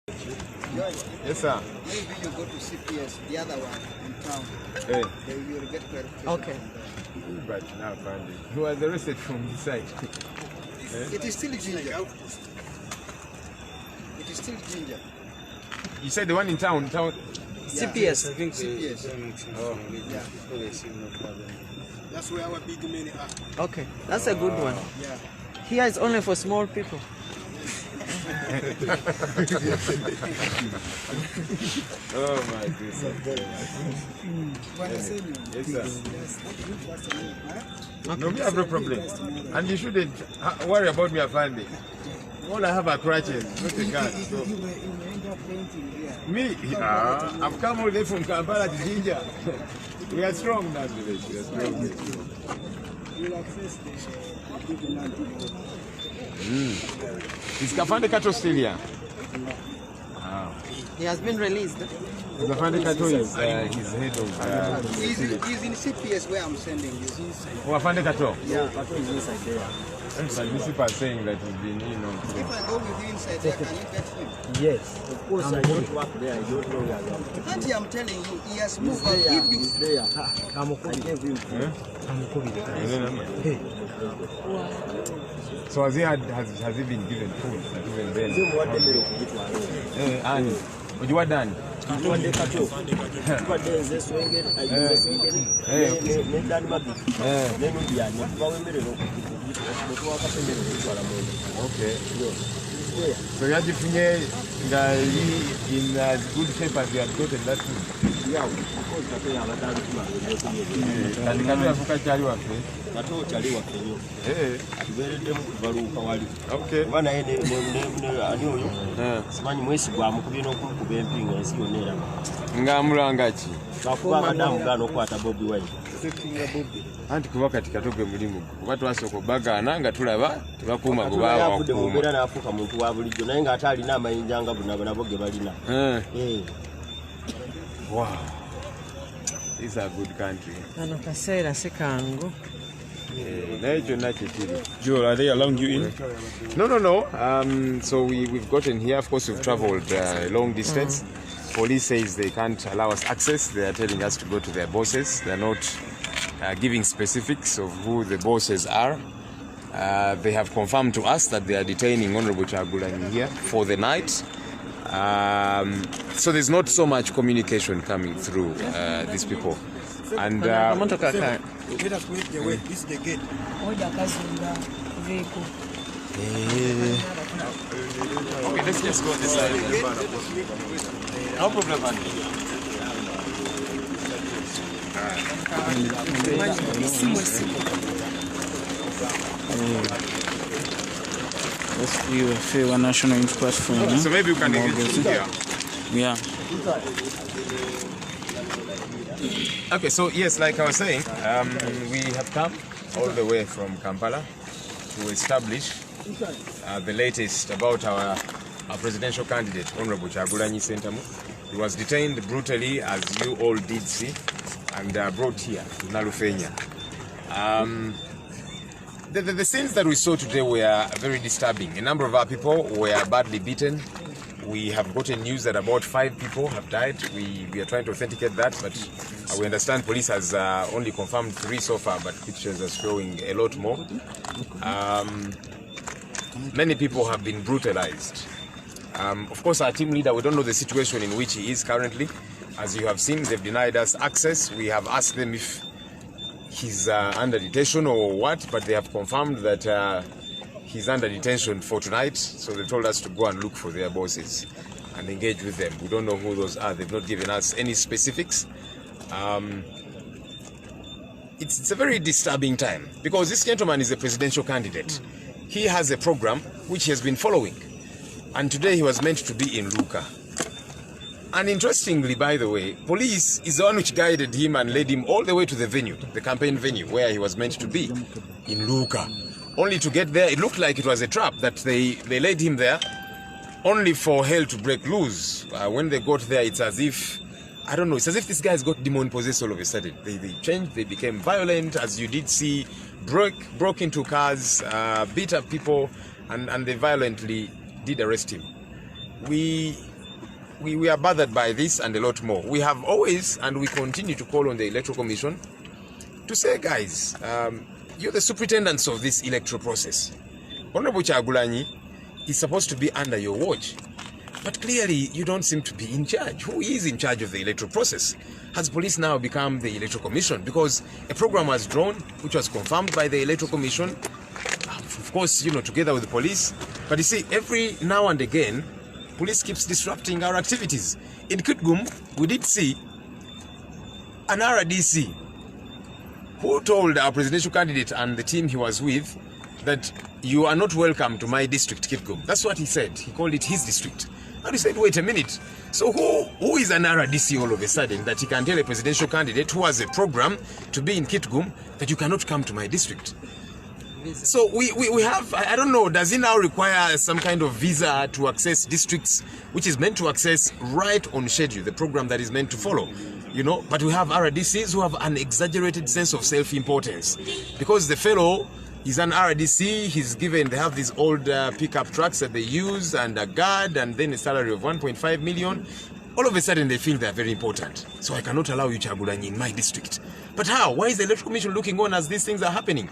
Yes, sir. Maybe you go to CPS, the other one in town. Hey. Then you will get clarification. Okay. But now, finally, who was arrested from the site? It is still ginger. It is still ginger. You said the one in town? CPS. I think CPS. Oh. Yeah. That's where our big men are. Okay, that's a good one. Yeah. Here is only for small people. Oh my goodness. Yes, sir. No, we have no problem. And you shouldn't worry about me finding. All I have are crutches, not a gun. So. Me? I've come all the way from Kampala to Jinja. We are strong now, village. We are strong. Is Kafande Kato still here? Wow. He has been released. Kafande Kato is his head of... He's in CPS where I'm sending you. Kafande Kato? Yeah, Kato is inside there. And municipal saying that he's been, If I go with you inside there, can you get him? Yes, of course. I don't work there. I don't know where I am. Auntie, I'm telling you, he has moved. He's there. If you... He's there. I'm gave him. So has he been given food? Even then? And what you done? Okay. So you had in as good shape as you had gotten that food? Yeah, of course. Okay. Ngamulangachi. Anti kuba kati katoge mulimu kuba twasoko bagana nga tulaba tubakuma go bawa okubeera n'afuuka muntu wa bulijjo naye ng'ate alina amayinja nga nabo ge balina. Wow. This is a good country. Ano kaseera sikangu. Joel, are they allowing you in? No. So we've gotten here. Of course, we've traveled a long distance. Police says they can't allow us access. They are telling us to go to their bosses. They're not giving specifics of who the bosses are. They have confirmed to us that they are detaining Honorable Kyagulanyi here for the night. So there's not so much communication coming through these people. And Let us wait the way. This is the gate. okay, let's just go on this side. No problem, man. Let's view a fair national interest for you. So maybe you can get here. Yeah. Okay, so yes, like I was saying, we have come all the way from Kampala to establish the latest about our presidential candidate, Honorable Kyagulanyi Ssentamu. He was detained brutally, as you all did see, and brought here to Nalufenya. The scenes that we saw today were very disturbing. A number of our people were badly beaten. We have gotten news that about 5 people have died. We are trying to authenticate that, but we understand police has only confirmed 3 so far, but pictures are showing a lot more. Many people have been brutalized. Of course, our team leader, we don't know the situation in which he is currently. As you have seen, they've denied us access. We have asked them if he's under detention or what, but they have confirmed that he's under detention for tonight. So they told us to go and look for their bosses and engage with them. We don't know who those are. They've not given us any specifics. It's a very disturbing time because this gentleman is a presidential candidate. He has a program which he has been following. And today he was meant to be in Luka. And interestingly, by the way, police is the one which guided him and led him all the way to the venue, the campaign venue, where he was meant to be, in Luka. Only to get there, it looked like it was a trap, that they led him there, only for hell to break loose. When they got there, it's as if, I don't know, it's as if this guy's got demon possessed all of a sudden. They changed, they became violent, as you did see, broke into cars, beat up people, and they violently did arrest him. We we are bothered by this and a lot more. We have always, and we continue to call on the Electoral Commission to say, guys, you're the superintendents of this electoral process. Honorable Kyagulanyi is supposed to be under your watch, but clearly you don't seem to be in charge. Who is in charge of the electoral process? Has police now become the Electoral Commission? Because a program was drawn, which was confirmed by the Electoral Commission, of course, together with the police. But you see, every now and again, police keeps disrupting our activities. In Kitgum, we did see an RDC who told our presidential candidate and the team he was with that you are not welcome to my district, Kitgum. That's what he said. He called it his district. And he said, wait a minute. So who is an RDC all of a sudden that he can tell a presidential candidate who has a program to be in Kitgum that you cannot come to my district? So we have, I don't know, does it now require some kind of visa to access districts, which is meant to access right on schedule, the program that is meant to follow? But we have RDCs who have an exaggerated sense of self-importance. Because the fellow is an RDC, they have these old pickup trucks that they use and a guard and then a salary of 1.5 million. All of a sudden they feel they're very important. So I cannot allow you Kyagulanyi in my district. But how? Why is the Electoral Commission looking on as these things are happening?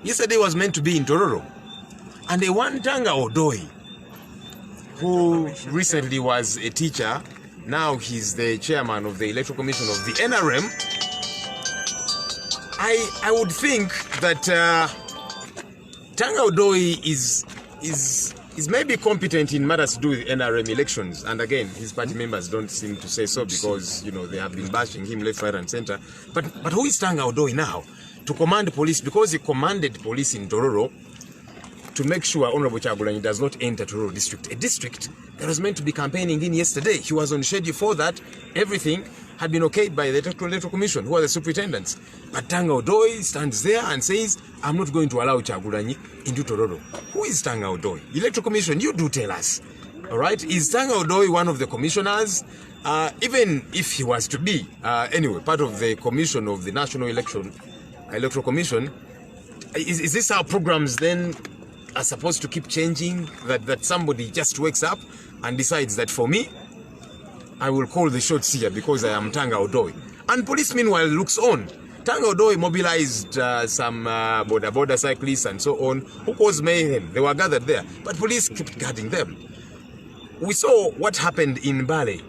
Yesterday was meant to be in Tororo. And a one Tanga Odoi, who recently was a teacher, now he's the chairman of the Electoral Commission of the NRM. I would think that Tanga Odoi is maybe competent in matters to do with NRM elections. And again, his party members don't seem to say so because, they have been bashing him left, right, and center. But who is Tanga Odoi now? To command police, because he commanded police in Tororo to make sure Honorable Kyagulanyi does not enter Tororo district, a district that was meant to be campaigning in yesterday. He was on schedule for that. Everything had been okayed by the Electoral Commission, who are the superintendents. But Tanga Odoi stands there and says, I'm not going to allow Kyagulanyi into Tororo. Who is Tanga Odoi? Electoral Commission, you do tell us. All right? Is Tanga Odoi one of the commissioners? Even if he was to be, anyway, part of the commission of the National Electoral Commission, is this how programs then are supposed to keep changing? That somebody just wakes up and decides that for me, I will call the shots here because I am Tanga Odoi. And police meanwhile looks on. Tanga Odoi mobilized some border cyclists and so on who caused mayhem. They were gathered there, but police kept guarding them. We saw what happened in Bale,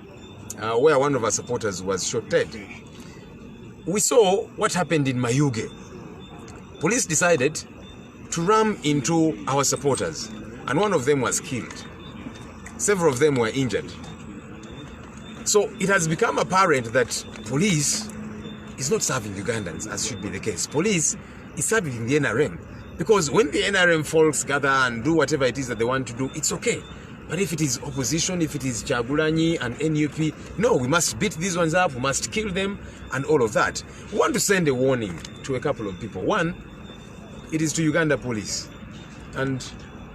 where one of our supporters was shot dead. We saw what happened in Mayuge. Police decided to ram into our supporters, and one of them was killed. Several of them were injured. So it has become apparent that police is not serving Ugandans, as should be the case. Police is serving the NRM, because when the NRM folks gather and do whatever it is that they want to do, it's okay. But if it is opposition, if it is Kyagulanyi and NUP, no, we must beat these ones up, we must kill them, and all of that. We want to send a warning to a couple of people. One, it is to Uganda police. And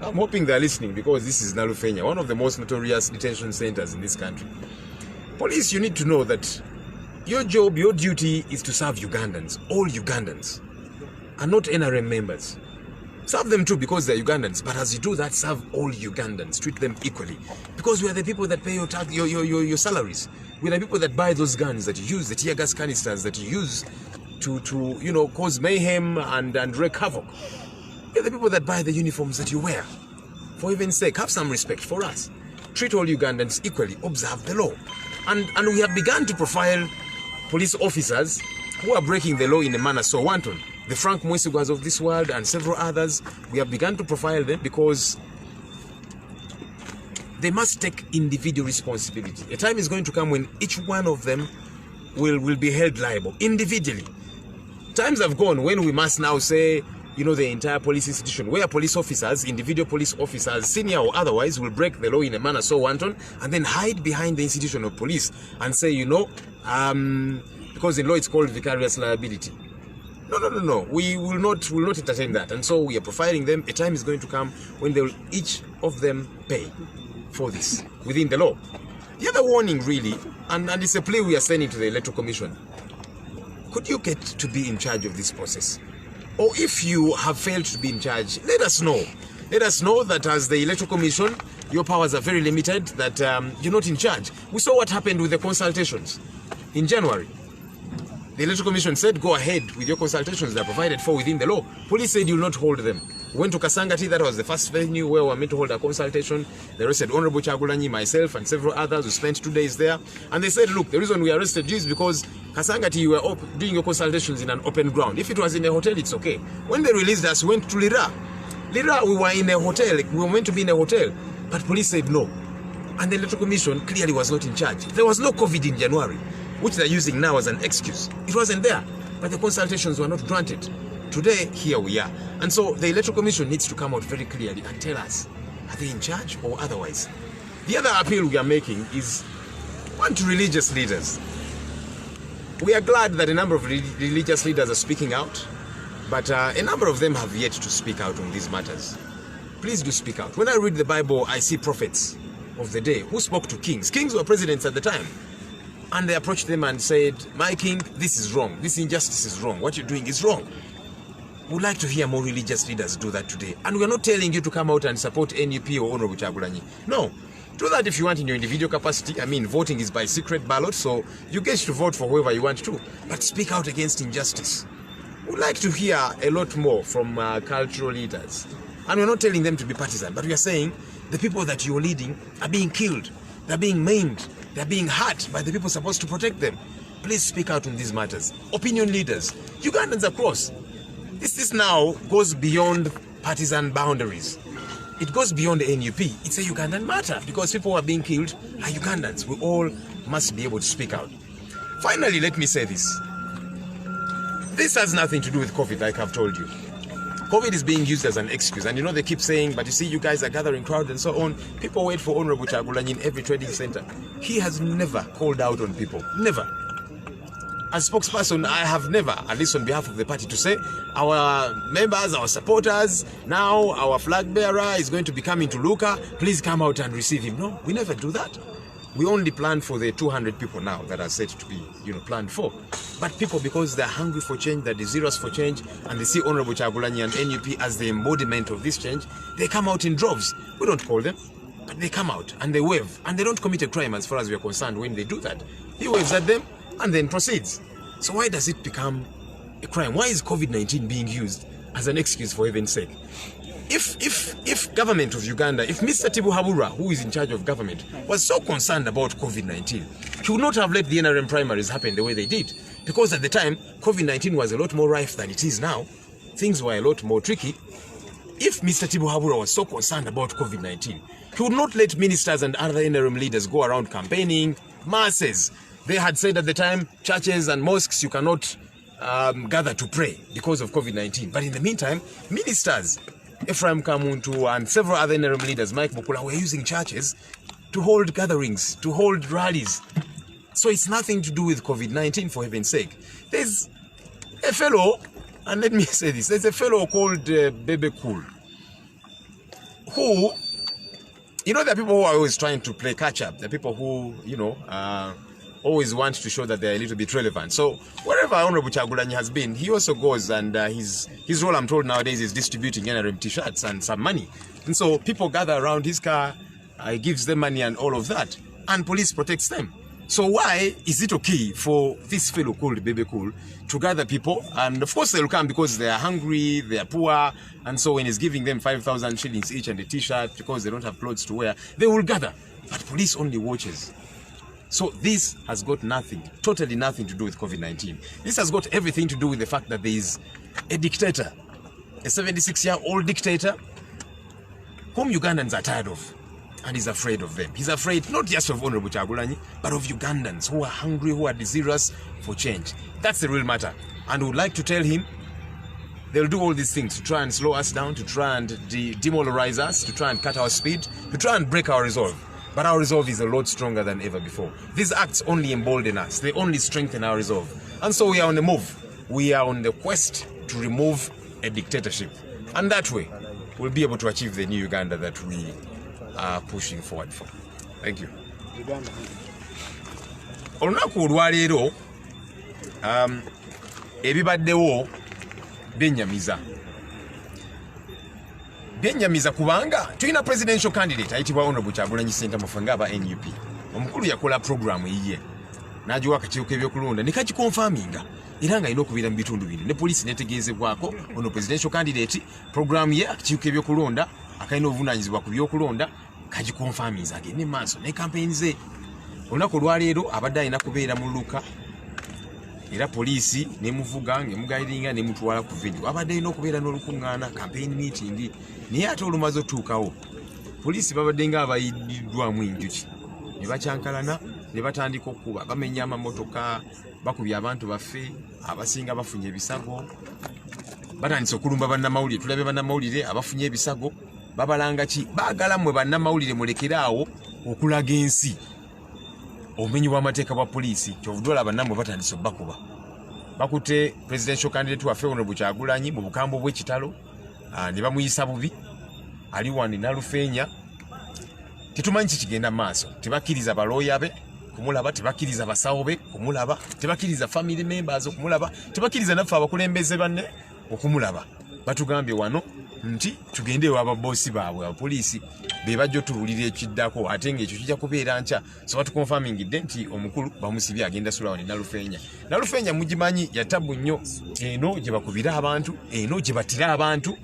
I'm hoping they're listening, because this is Nalufenya, one of the most notorious detention centers in this country. Police, you need to know that your job, your duty is to serve Ugandans, all Ugandans, and not NRM members. Serve them too because they're Ugandans, but as you do that, serve all Ugandans. Treat them equally. Because we are the people that pay your salaries. We are the people that buy those guns that you use, the tear gas canisters that you use to cause mayhem and wreak havoc. We are the people that buy the uniforms that you wear. For heaven's sake, have some respect for us. Treat all Ugandans equally. Observe the law. And we have begun to profile police officers who are breaking the law in a manner so wanton. The Frank Mwesiguas of this world and several others, we have begun to profile them because they must take individual responsibility. A time is going to come when each one of them will be held liable individually. Times have gone when we must now say, the entire police institution, where police officers, individual police officers, senior or otherwise, will break the law in a manner so wanton and then hide behind the institution of police and say, because in law it's called vicarious liability. No. We will not entertain that. And so we are profiling them. A time is going to come when they will each of them pay for this within the law. The other warning really, and it's a plea we are sending to the Electoral Commission, could you get to be in charge of this process? Or if you have failed to be in charge, let us know. Let us know that as the Electoral Commission, your powers are very limited, that you're not in charge. We saw what happened with the consultations in January. The Electoral Commission said, go ahead with your consultations that are provided for within the law. Police said, you will not hold them. We went to Kasangati, that was the first venue where we were meant to hold a consultation. They arrested Honorable Chagulanyi, myself, and several others who spent 2 days there. And they said, look, the reason we arrested you is because Kasangati, you were doing your consultations in an open ground. If it was in a hotel, it's okay. When they released us, we went to Lira. Lira, we were in a hotel. We were meant to be in a hotel. But police said no. And the Electoral Commission clearly was not in charge. There was no COVID in January, which they're using now as an excuse. It wasn't there, but the consultations were not granted. Today, here we are. And so the Electoral Commission needs to come out very clearly and tell us, are they in charge or otherwise? The other appeal we are making is one to religious leaders. We are glad that a number of religious leaders are speaking out, but a number of them have yet to speak out on these matters. Please do speak out. When I read the Bible, I see prophets of the day who spoke to kings. Kings were presidents at the time. And they approached them and said, my king, this is wrong. This injustice is wrong. What you're doing is wrong. We'd like to hear more religious leaders do that today. And we're not telling you to come out and support NUP or Honorable Chagulanyi. No. Do that if you want in your individual capacity. I mean, voting is by secret ballot, so you get to vote for whoever you want to. But speak out against injustice. We'd like to hear a lot more from cultural leaders. And we're not telling them to be partisan, but we are saying the people that you're leading are being killed. They're being maimed. They're being hurt by the people supposed to protect them. Please speak out on these matters. Opinion leaders, Ugandans across. This now goes beyond partisan boundaries. It goes beyond the NUP. It's a Ugandan matter because people who are being killed are Ugandans. We all must be able to speak out. Finally, let me say this. This has nothing to do with COVID, like I've told you. COVID is being used as an excuse, and you know they keep saying, but you see, you guys are gathering crowds and so on. People wait for Honorable Chagulanyi in every trading center. He has never called out on people. Never. As spokesperson, I have never, at least on behalf of the party, to say our members, our supporters, now our flag bearer is going to be coming to Luka. Please come out and receive him. No, we never do that. We only plan for the 200 people now that are set to be, planned for. But people, because they're hungry for change, they're desirous for change, and they see Honorable Chagulanyi and NUP as the embodiment of this change, they come out in droves. We don't call them, but they come out and they wave, and they don't commit a crime as far as we are concerned when they do that. He waves at them and then proceeds. So why does it become a crime? Why is COVID-19 being used as an excuse, for heaven's sake? If government of Uganda, if Mr. Tibuhaburwa, who is in charge of government, was so concerned about COVID-19, he would not have let the NRM primaries happen the way they did. Because at the time, COVID-19 was a lot more rife than it is now. Things were a lot more tricky. If Mr. Tibuhaburwa was so concerned about COVID-19, he would not let ministers and other NRM leaders go around campaigning masses. They had said at the time, churches and mosques, you cannot gather to pray because of COVID-19. But in the meantime, ministers, Ephraim Kamuntu and several other NRM leaders, Mike Mukula, were using churches to hold gatherings, to hold rallies. So it's nothing to do with COVID-19, for heaven's sake. There's a fellow, and let me say this, there's a fellow called Bebe Cool, who, there are people who are always trying to play catch-up. There are people who, always want to show that they're a little bit relevant. So wherever Honorable Chagulanyi has been, he also goes, and his role, I'm told nowadays, is distributing NRM t-shirts and some money. And so people gather around his car, he gives them money and all of that, and police protects them. So why is it okay for this fellow called Bebe Cool to gather people? And of course they'll come because they are hungry, they are poor, and so when he's giving them 5,000 shillings each and a t-shirt because they don't have clothes to wear, they will gather. But police only watches. So this has got nothing, totally nothing to do with COVID-19. This has got everything to do with the fact that there is a dictator, a 76-year-old dictator, whom Ugandans are tired of, and is afraid of them. He's afraid not just of Honorable Chagulanyi, but of Ugandans who are hungry, who are desirous for change. That's the real matter. And we would like to tell him they'll do all these things to try and slow us down, to try and demoralize us, to try and cut our speed, to try and break our resolve. But our resolve is a lot stronger than ever before. These acts only embolden us. They only strengthen our resolve. And so we are on the move. We are on the quest to remove a dictatorship. And that way, we'll be able to achieve the new Uganda that we are pushing forward for. Thank you. Olunaku olwaleero ebibaddewo byennyamiza byennyamiza kubanga tulina presidential candidate ayitibwa Honorable Kyagulanyi Ssentamu ffe ng'aba NUP. Omukulu yakola programu yiye n'agiwa akakiiko k'ebyokulonda ne kagikonfaminga era ng'alina okubeera mu bitundu bino ne poliisi netegeezebwako ono presidential candidate programu ye akakiiko k'ebyokulonda akalina obuvunaanyizibwa ku byokulonda kagikonfaminza agende maaso ne campaign ze. Olunaku olwaleero abadde alina kubeera mu Luka era poliisi nemuvuga ng'emugayiringa nemutwala ku venue. Abadde alina okubeera n'olukuŋŋaana campaign meeting naye ate olumaze otuukawo poliisi babadde nga abayiddwamu enjuki ne bakyankalana ne batandika okuba bamenya amamotoka bakubye abantu baffe abasinga bafunye ebisago batandise okulumba bannamawulire. Tulabe bannamawulire abafunye ebisago babalanga ki baagala mmwe bannamawulire mulekeraawo okulaga ensi obumenyi bw'amateeka bwa poliisi kyovuddwa olaba nammwe batandise obbakuba. Bakutte presidential candidate waffe Honorable Kyagulanyi mu bukambo bw'ekitalo ne bamuyisa bubi ali wano Nalufenya. Tetumanyi kikigenda mu maaso. Tebakkiriza balooya be kumulaba, tebakkiriza basawo be kumulaba, tebakkiriza family members okumulaba, tebakkiriza naffe abakulembeze banne okumulaba. Batugambye wano nti tugende w'ababoosi baabwe abapoliisi be bajja otubuulira ekiddako ate ng'ekyo kijja kubeera nkya. So batukonfamingidde nti omukulu bamusibye agenda sula wano Nalufenya. Nalufenya mugimanyi yatabu nnyo eno gye bakubira abantu, eno gye batira abantu,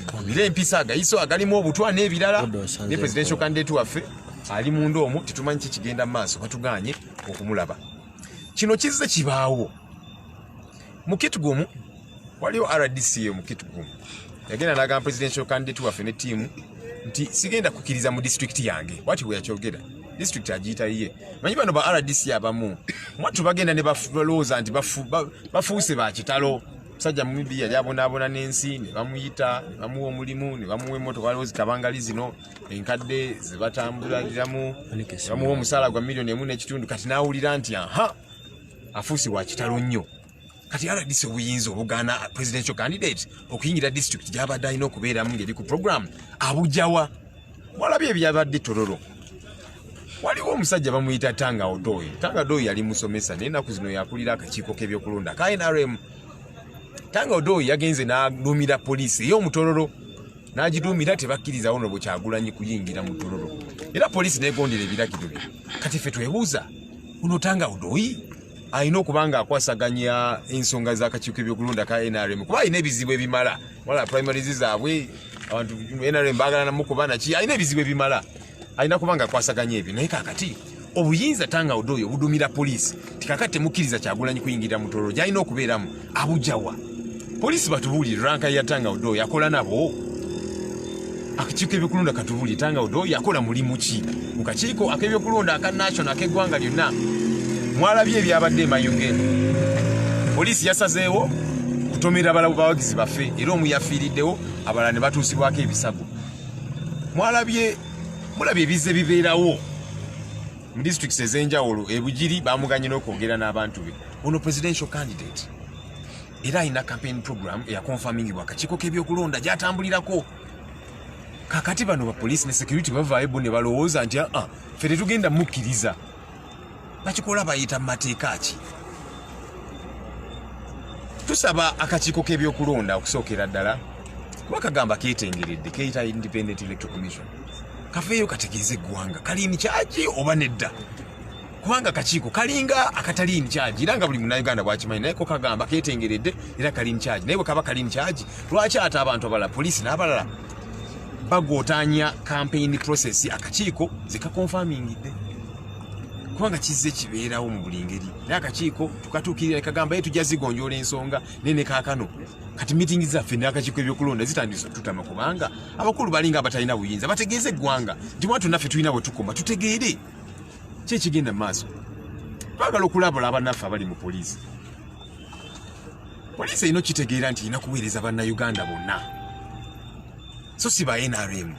kubira empisa agayiso agalimu obutwa n'ebirala. Ne presidential candidate waffe ali munda omwo tetumanyi kikigenda mu maaso batuganye okumulaba. Kino kizze kibaawo mu Kitgum. Waliwo RDC mu Kitgum yagenda n'agamba presidential candidate waffe ne tiimu nti sigenda kukkiriza mu district yange. Wati bwe yakyogera district agiyita yiye. Manyi bano ba RDC abamu mwattu bagenda ne balowooza nti bafuuse ba kitalo. Musajja mumibi yali abonaabona n'ensi ne bamuyita ne bamuwa omulimu ne bamuwa emmotoka waliwo zikabangali zino enkadde ze batambuliramu bamuwa omusaala gwa $1.5 kati n'awulira nti aha afuuse wa kitalo nnyo. Kati RDC obuyinza obugaana presidential candidate okuyingira district gy'abadde alina okubeeramu ng'eri ku program abujjawa. Mwalabye ebyabadde Tororo. Waliwo omusajja bamuyita Tanga Odoyi. Tanga Odoyi yali musomesa naye ennaku zino yakulira akakiiko k'ebyokulonda ka NRM. Tanga Odoyi yagenze n'aduumira poliisi ey'omutororo n'agiduumira tebakkiriza Honorable Kyagulanyi kuyingira mu Tororo. Era poliisi n'egondera ebiragiro bye. Kati ffe twebuuza uno Tanga Odoyi alina okubanga akwasaganya ensonga z'akakiiko k'ebyokulonda ka NRM kuba alina ebizibu ebimala. Wala primaries zaabwe abantu NRM baagala namukuba naki alina ebizibu ebimala alina kubanga akwasaganya ebyo. Naye kakati obuyinza Tanga Odoyi obudumira poliisi tikakati temukkiriza Kyagulanyi kuyingira mu Tororo gy'alina okubeeramu abujjawa. Poliisi batubuulire ranka ya Tanga Odoyi akola nabo. Akakiiko k'ebyokulonda katubuulire Tanga Odoyi akola mulimu ki mu kakiiko ak'ebyokulonda aka national ak'eggwanga lyonna. Mwalabye ebyabadde e Mayunge. Poliisi yasazeewo kutomera abawagizi baffe era omu yafiiriddewo abalala ne batuusibwako ebisago. Mulabye ebizze bibeerawo mu districts ez'enjawulo. Ebugiri bamuganye n'okwogera n'abantu be. Ono presidential candidate era alina campaign program eyakonfamingibwa akakiiko k'ebyokulonda gy'atambulirako. Kakati bano ba poliisi ne security bavaayo bo ne balowooza nti ffe tetugenda mukkiriza. Bakikola bayita mateeka ki? Tusaba akakiiko k'ebyokulonda okusookera ddala kuba kagamba keetengeredde keeyita Independent Electoral Commission. Kafeeyo kategeeze eggwanga kali in charge oba nedda. Kubanga akakiiko kalinga akatali in charge era nga buli munnayuganda bw'akimanyi naye ko kagamba keetengeredde era kali in charge. Naye bwe kaba kali in charge lwaki ate abantu abalala poliisi n'abalala bagootaanya campaign process akakiiko zikakonfamingidde? Kubanga kizze kibeerawo mu buli ngeri. Naye akakiiko tukatuukirira kagamba tujja zigonjoola ensonga nene kaakano. Kati meeting zaffe n'akakiiko ebyokulonda zitandise okututama kubanga abakulu balinga abatalina buyinza bategeeze eggwanga nti mwatu naffe tulina bwe tukoma tutegeere ki ekigenda mu maaso. Twagala okulabula abannaffe abali mu poliisi. Poliisi erina okitegeera nti erina kuweereza bannayuganda bonna so si ba NRM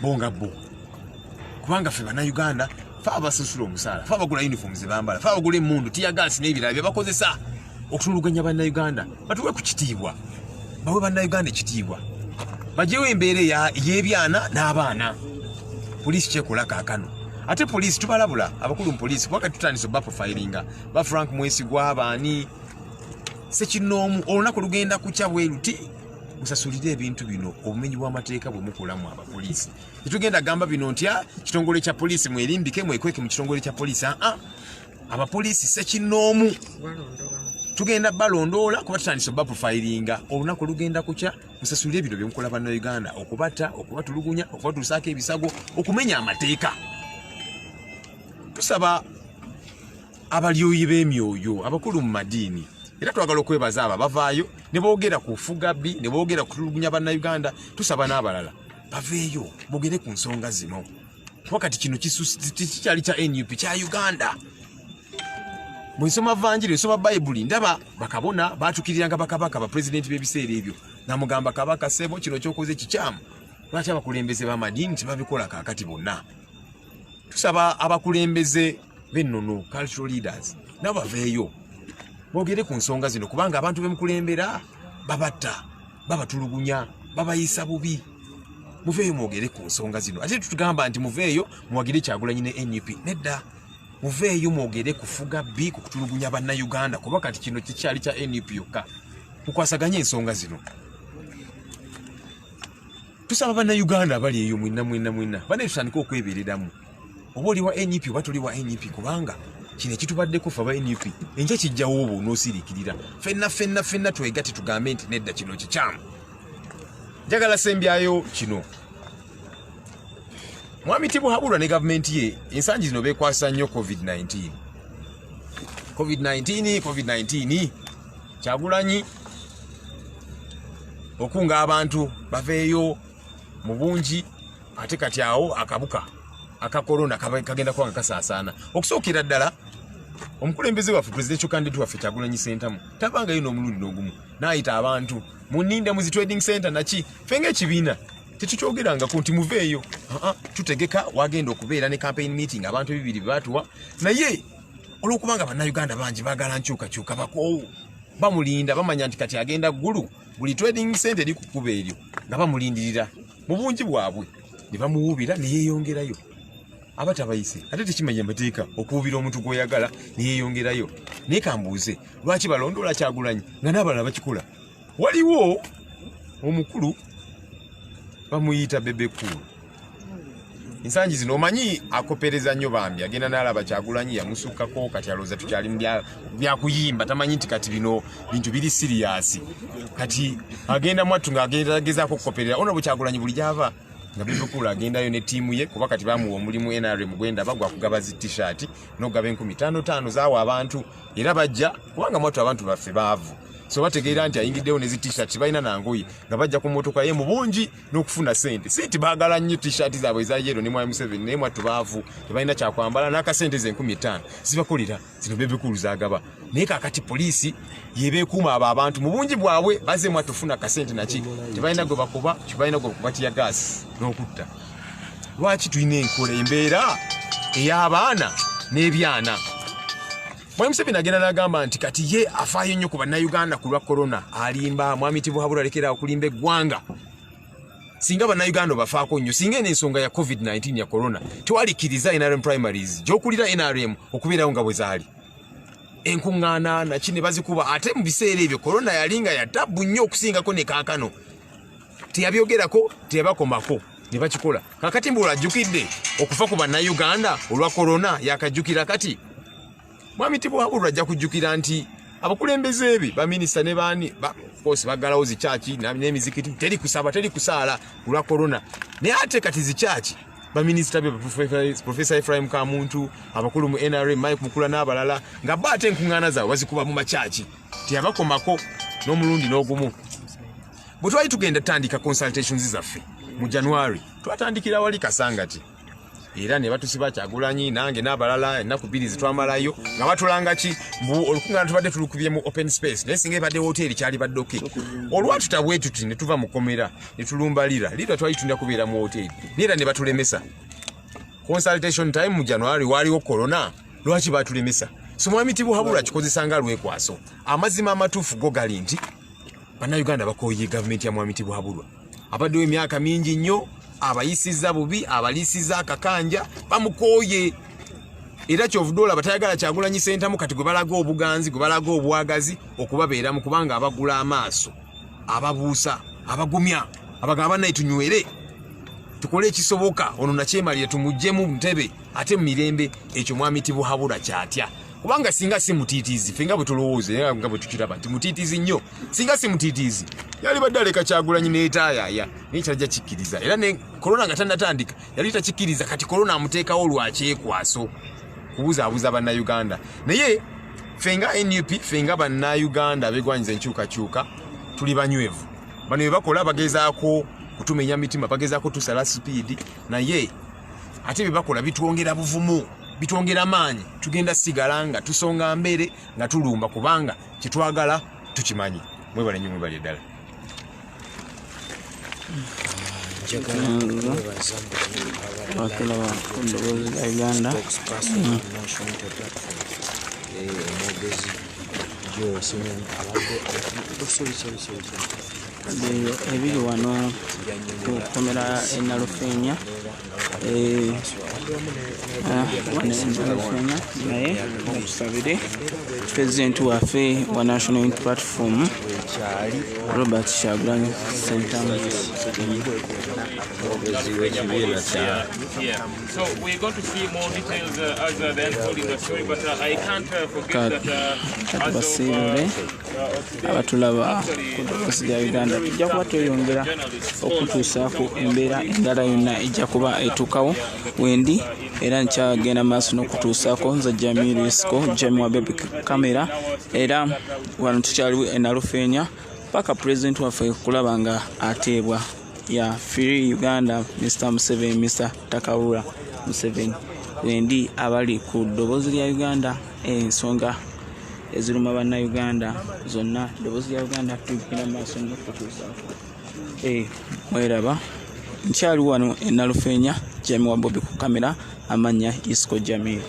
bonga bo. Kubanga ffe bannayuganda ffe abasasula omusaala, ffe abagula uniform ze bambala, ffe abagula emmundu tiyagaasi n'ebirala bye bakozesa okutuluganya bannayuganda. Batuwe ku kitiibwa, bawe bannayuganda ekitiibwa, bajewo embeera y'ebyana n'abaana. Poliisi kyekola kaakano. Ate poliisi tubalabula abakulu mu poliisi kubanga tutandise baprofilinga ba Frank Mwesigwa baani Sekinoomu olunaku lugenda kukya bwe luti musasulire ebintu bino obumenyi bw'amateeka bwe mukolamu abapoliisi. Tetugenda gamba bino nti kitongole kya poliisi mwerimbike mwekweke mu kitongole kya poliisi. Abapoliisi sekinnoomu. Tugenda balondoola kuba tutandise baprofilinga olunaku lugenda kukya musasulire ebintu bye mukola bannayuganda okubata okubatulugunya okubatuusaako ebisago okumenya amateeka. Tusaba abalyoyi b'emyoyo abakulu mu madiini era twagala okwebaza abo bavaayo ne boogera ku fugabbi ne boogera kutulugunya bannayuganda. Tusaba n'abalala baveeyo boogere ku nsonga zino kuba kati kino kikyali kya NUP kya Uganda. Bw'ensoma vanjiri nsoma Bayibuli ndaba bakabona baatukiriranga bakabaka bapulezidenti b'ebiseera ebyo namugamba kabaka ssebo kino kyokoze kikyamu. Lwaki abakulembeze b'amadiini tebabikola kaakati bonna? Tusaba abakulembeze b'ennono cultural leaders nabo baveeyo boogere ku nsonga zino kubanga abantu bemukulembera babatta babatulugunya babayisa bubi. Muveeyo mwogere ku nsonga zino. Ate tutugamba nti muveeyo muwagire Kyagulanyi ne NUP. Nedda, muveeyo mwogere kufuga bbi ku kutulugunya bannayuganda kuba kati kino kikyali kya NUP yokka. Mukwasaganye ensonga zino. Tusaba bannayuganda abali eyo mwinna bane tutandika okwebereramu. Oba oli wa NUP oba tuli wa NUP kubanga kino ekitubaddeko ffe aba NUP enje kijjawo obo onoosiriikirira. Ffenna twegate tugambe nti nedda kino kikyamu. Njagala sembyayo kino. Mwami Tibuhaburwa ne gavumenti ye ensangi zino beekwasa nnyo COVID-19 Kyagulanyi okunga abantu baveeyo mu bungi ate kati awo akabuka aka corona kagenda kwanga kasaasaana. Okusookera ddala omukulembeze waffe presidential candidate waffe Kyagulanyi Ssentamu tabangayo n'omulundi n'ogumu n'ayita abantu muninde mu zi trading center naki fenga ekibiina tetukyogerangako nti muveeyo. Tutegeka wagenda okubeera ne campaign meeting abantu ebibiri batuwa naye olwokubanga bannayuganda bangi baagala nkyukakyuka bakoowu bamulinda bamanya nti kati agenda ggulu buli trading center eri ku kkubo eryo nga bamulindirira mu bungi bwabwe ne bamuwuubira ne yeeyongerayo. Abatabayise ate tekimanya amateeka okuwubira omuntu gw'oyagala ne yeeyongerayo. Naye kambuuze lwaki balondoola Kyagulanyi nga n'abalala bakikola? Waliwo omukulu bamuyita bebekulu. Ensangi zino omanyi akopereza nnyo bambi agenda n'alaba Kyagulanyi yamusukkako kati alowooza tukyali mu byakuyimba tamanyi nti kati bino bintu biri siriyasi. Kati agenda mwattu ng'agenda agezaako okukoperera ono bwe Kyagulanyi buli gy'ava nga bebekulu agendayo ne ttiimu ye kuba kati bamuwa omulimu NRM gwendaba gwa kugaba zi t-shirt n'okugaba 50,000 zaawa abantu era bajja kubanga mwattu abantu baffe baavu. So bategeera nti ayingiddewo ne zi t-shirt balina nangoye nga bajja ku mmotoka ye mu bungi n'okufuna ssente. Si baagala nnyo t-shirt zaabwe eza yero ne mwami Museveni naye mwattu baavu tebalina kyakwambala n'akasente ze 50,000 zibakolera zino bebekulu zaagaba. Naye kaakati poliisi yebeekuuma abo abantu mu bungi bwabwe baze mwatufuna kasente naki tebalina gwe bakuba tebalina gwe bakubatiya gaasi n'okutta. Lwaki tulina enkola embeera ey'abaana n'ebyana? Mwami Museveni agenda n'agamba nti kati ye afaayo nnyo ku bannayuganda ku lwa corona alimba. Mwami Tibuhaburwa alekera okulimba eggwanga. Singa bannayuganda bafaako nnyo singa n'ensonga ya COVID-19 ya corona tewalikkiriza NRM primaries gy'okulira NRM okubeerawo nga bwe zaali. Enkuŋŋaana naki ne bazikuba ate mu biseera ebyo corona yali nga ya tabbu nnyo okusingako ne kaakano. Teyabyogerako teyabakomako ne bakikola. Kakati mbu olwajjukidde okufa ku bannayuganda olwa corona yakajjukira kati. Mwami Tibuhaburwa ajja kujjukira nti abakulembeze be baminisita ne baani kosi baggalawo zikyaki n'emizikiti teri kusaba teri kusaala olwa corona. Naye ate kati zikyaki baminisita be Professor Ephraim Kamuntu abakulu mu NRM Mike Mukula n'abalala nga bo ate enkuŋŋaana zaabwe bazikuba mu makyaki teyabakomako n'omulundi n'ogumu. Bwe twali tugenda tutandika consultations zaffe mu January twatandikira wali Kasangati era ne batusiba Kyagulanyi nange n'abalala ennaku bbiri zitwamalayo nga batulanga ki mbu olukuŋŋaana tubadde tulukubye mu open space naye singa ebadde woteeri kyali baddoke. Olwatutabwe tuti ne tuva mu komera ne tulumbalira liitwa twali tunda kubeera mu woteeri neera ne batulemesa. Consultation time mu January waliwo corona lwaki batulemesa? So Mwami Tibuhaburwa kikozesanga lwekwaso. Amazima amatuufu go gali nti bannayuganda bakooye gavumenti ya Mwami Tibuhaburwa abaddewo emyaka mingi nnyo abayisiza bubi abaliisiza akakanja bamukooye. Era kyovuddoola batayagala Kyagulanyi Ssentamu kati gwe balaga obuganzi gwe balaga obwagazi okubabeeramu kubanga abagula amaaso ababuusa abagumya abagamba naye tunywere tukole ekisoboka ono nakyemalire tumuggyemu ntebe ate mu mirembe ekyo mwami Tibuhabura kyatya kubanga singa si mutiitiizi fenga bwe tulowooza nga bwe tukiraba nti mutiitiizi nnyo singa si mutiitiizi yali badde aleka Kyagulanyi n'etaayaya naye kyajja kikkiriza era ne korona nga tannatandika yali takikkiriza kati korona amuteekawo lwakyekwaso kubuzaabuza bannayuganda naye fenga NUP fenga bannayuganda abegwanyiza enkyukakyuka tuli banywevu bano bye bakola bagezaako kutumenya mitima bagezaako tusala speed naye ate bye bakola bitwongera buvumu bitwongera maanyi tugenda sigala nga tusonga mbere nga tulumba kubanga kitwagala tukimanyi mwebale nnyo mwebale ddala bakilaba kundowoozi ya Uganda omwogezi Joel Ssenyonyi ebiri wano ku komera Nalufenya naye batusabire president waffe wa National Unity Platform Robert Kyagulanyi Ssentamu. So we're going to see more details as they unfold in the story, but I can't forget that as of abatulaba ku ddoboozi lya Uganda tujja kuba tweyongera okutuusaako embeera endala yonna ejja kuba etuukawo wendi era nkyagenda maaso n'okutuusaako nza Jamiru Isco Jami wa Baby Camera era wano tukyaliwo Nalufenya paka president waffe kulaba nga ateebwa ya Free Uganda Mr. Museveni Mr. Takawura Museveni wendi abali ku ddoboozi lya Uganda ensonga eziruma bannayuganda zonna ddoboozi lya Uganda tugenda maaso n'okutuusaako mweraba nkyali wano Nalufenya Jami wa Bobby ku kamera amanya Isco Jamiru.